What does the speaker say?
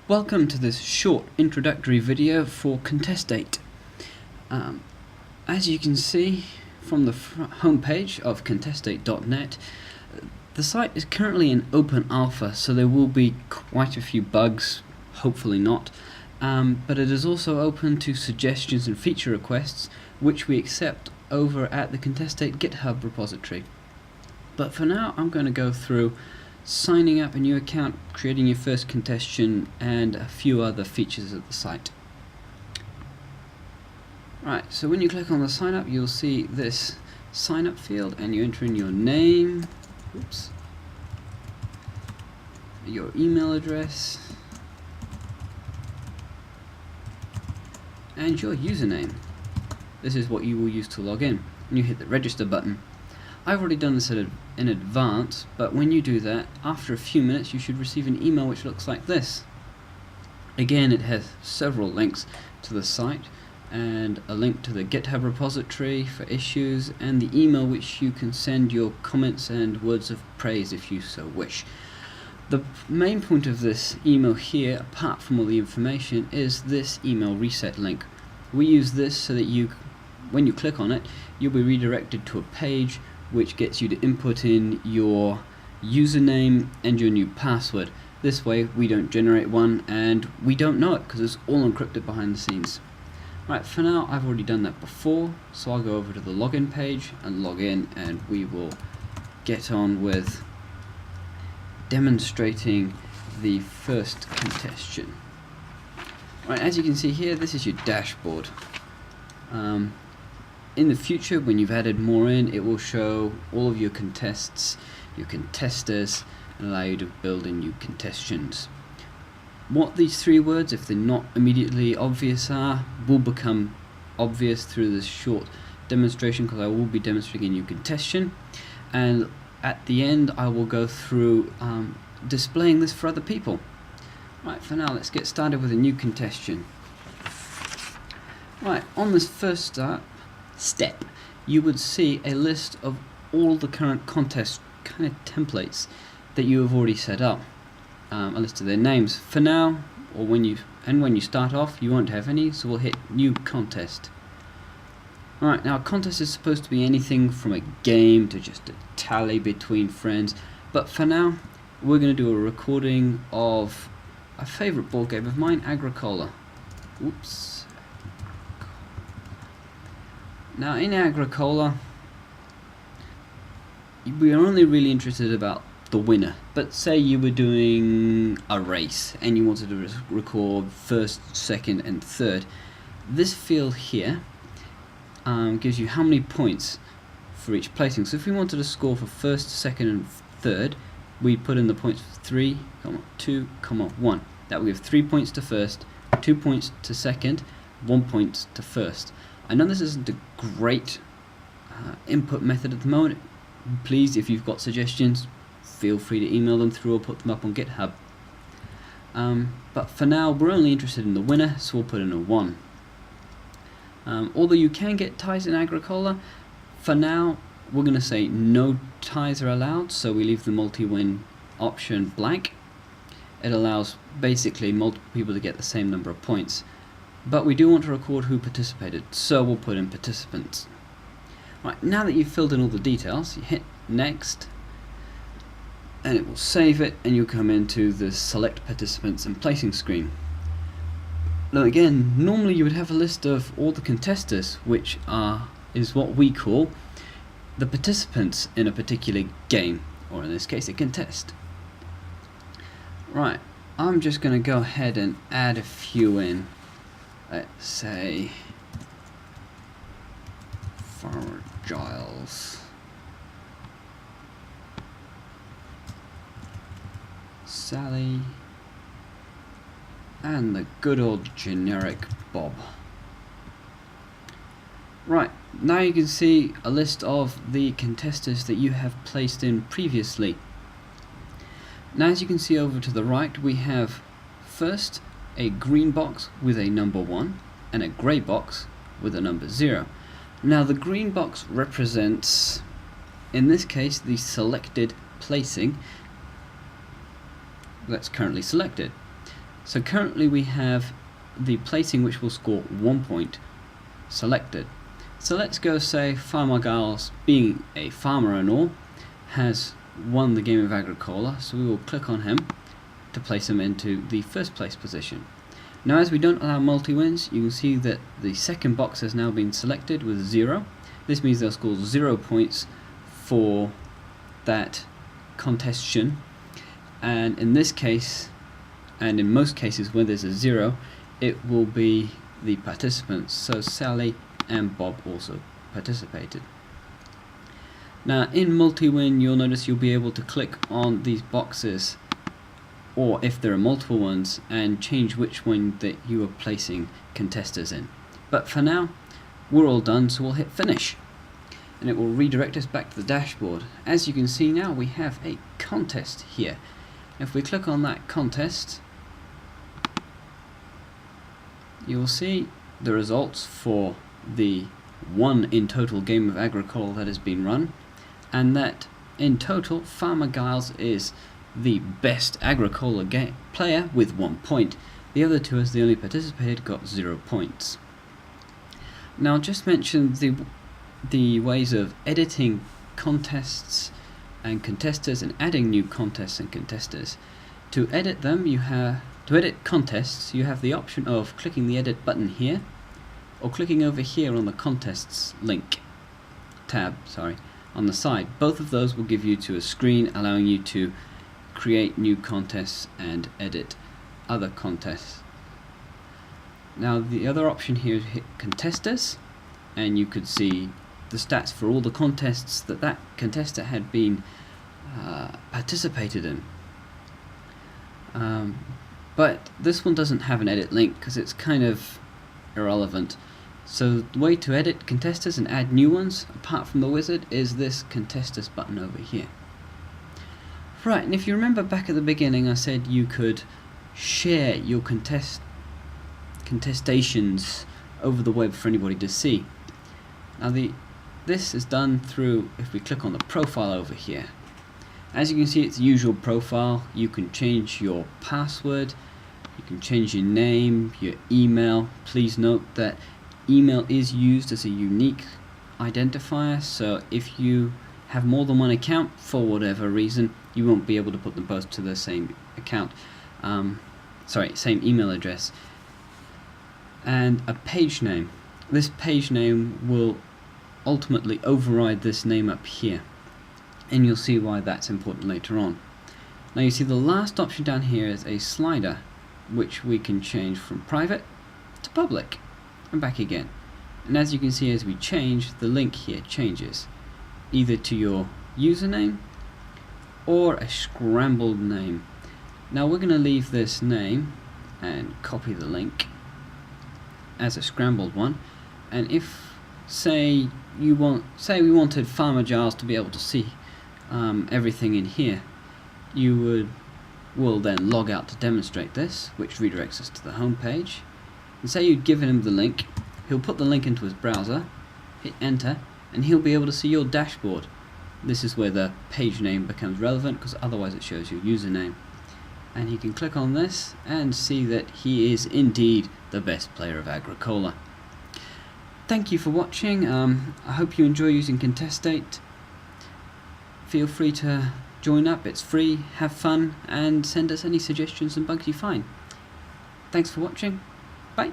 Welcome to this short introductory video for Contestate. As you can see from the homepage of contestate.net, the site is currently in open alpha, so there will be quite a few bugs, hopefully not, but it is also open to suggestions and feature requests, which we accept over at the Contestate GitHub repository. But for now, I'm going to go through signing up a new account, creating your first contestation, and a few other features of the site. Right, so when you click on the sign up, you'll see this sign up field, and you enter in your name, your email address, and your username. This is what you will use to log in, and you hit the register button. I've already done this in advance, but when you do that, after a few minutes you should receive an email which looks like this. Again, it has several links to the site, and a link to the GitHub repository for issues, and the email which you can send your comments and words of praise if you so wish. The main point of this email here, apart from all the information, is this email reset link. We use this so that when you click on it, you'll be redirected to a page which gets you to input in your username and your new password. This way we don't generate one and we don't know it because it's all encrypted behind the scenes. Right, for now I've already done that before, so I'll go over to the login page and log in, and we will get on with demonstrating the first contestation. Right, as you can see here, this is your dashboard. In the future, when you've added more in, it will show all of your contests, your contesters, and allow you to build in new contestations. What these three words, if they're not immediately obvious, are, will become obvious through this short demonstration, because I will be demonstrating a new contestation, and at the end I will go through displaying this for other people. Right, for now let's get started with a new contestation. Right, on this first step, you would see a list of all the current contest kind of templates that you have already set up, a list of their names. For now, or when you start off, you won't have any, so we'll hit new contest. Alright, now a contest is supposed to be anything from a game to just a tally between friends, but for now we're going to do a recording of a favourite board game of mine, Agricola. Oops. Now in Agricola, we are only really interested about the winner, but say you were doing a race and you wanted to record first, second and third. This field here gives you how many points for each placing. So if we wanted to score for first, second and third, we put in the points 3, 2, 1. That will give 3 points to first, 2 points to second, 1 point to first. I know this isn't a great input method at the moment. Please, if you've got suggestions, feel free to email them through or put them up on GitHub. But for now, we're only interested in the winner, so we'll put in a 1. Although you can get ties in Agricola, for now we're going to say no ties are allowed, so we leave the multi-win option blank. It allows basically multiple people to get the same number of points. But we do want to record who participated, so we'll put in participants. Right, now that you've filled in all the details, you hit next, and it will save it, and you'll come into the select participants and placing screen. Now again, normally you would have a list of all the contestants, which is what we call the participants in a particular game, or in this case a contest. Right, I'm just going to go ahead and add a few in. Let's say Farmer Giles, Sally, and the good old generic Bob. Right, now you can see a list of the contestants that you have placed in previously. Now as you can see over to the right, we have first a green box with a number 1 and a grey box with a number 0. Now the green box represents, in this case, the selected placing that's currently selected. So currently we have the placing which will score 1 point selected. So let's go say Farmer Giles, being a farmer and all, has won the game of Agricola, so we will click on him to place him into the first place position. Now as we don't allow multi-wins, you can see that the second box has now been selected with 0. This means they'll score 0 points for that contestation, and in this case, and in most cases where there's a 0, it will be the participants. So Sally and Bob also participated. Now in multi-win, you'll notice you'll be able to click on these boxes, or if there are multiple ones, and change which one that you are placing contestants in. But for now, we're all done, so we'll hit finish, and it will redirect us back to the dashboard. As you can see now, we have a contest here. If we click on that contest, you will see the results for the 1 in total game of Agricola that has been run, and that in total Farmer Giles is the best Agricola player with 1 point. The other two, as they only participated, got 0 points. Now just mention the ways of editing contests and contestants and adding new contests and contestants. To edit them, to edit contests, you have the option of clicking the edit button here, or clicking over here on the contests link tab, on the side. Both of those will give you to a screen allowing you to create new contests and edit other contests. Now the other option here is hit contestants, and you could see the stats for all the contests that contestant had been participated in. But this one doesn't have an edit link because it's kind of irrelevant. So the way to edit contestants and add new ones, apart from the wizard, is this contestants button over here. Right, and if you remember back at the beginning, I said you could share your contestations over the web for anybody to see. Now this is done through, if we click on the profile over here. As you can see, it's the usual profile. You can change your password, you can change your name, your email. Please note that email is used as a unique identifier, so if you have more than one account for whatever reason, you won't be able to put them both to the same account. Same email address. And a page name. This page name will ultimately override this name up here, and you'll see why that's important later on. Now you see the last option down here is a slider, which we can change from private to public and back again. And as you can see, as we change, the link here changes either to your username or a scrambled name. Now we're going to leave this name and copy the link as a scrambled one, and if say we wanted Farmer Giles to be able to see everything in here, will then log out to demonstrate this, which redirects us to the home page. And say you'd given him the link, he'll put the link into his browser, hit enter, and he'll be able to see your dashboard. This is where the page name becomes relevant, because otherwise it shows your username. And he can click on this and see that he is indeed the best player of Agricola. Thank you for watching. I hope you enjoy using Contestate. Feel free to join up, it's free, have fun, and send us any suggestions and bugs you find. Thanks for watching. Bye.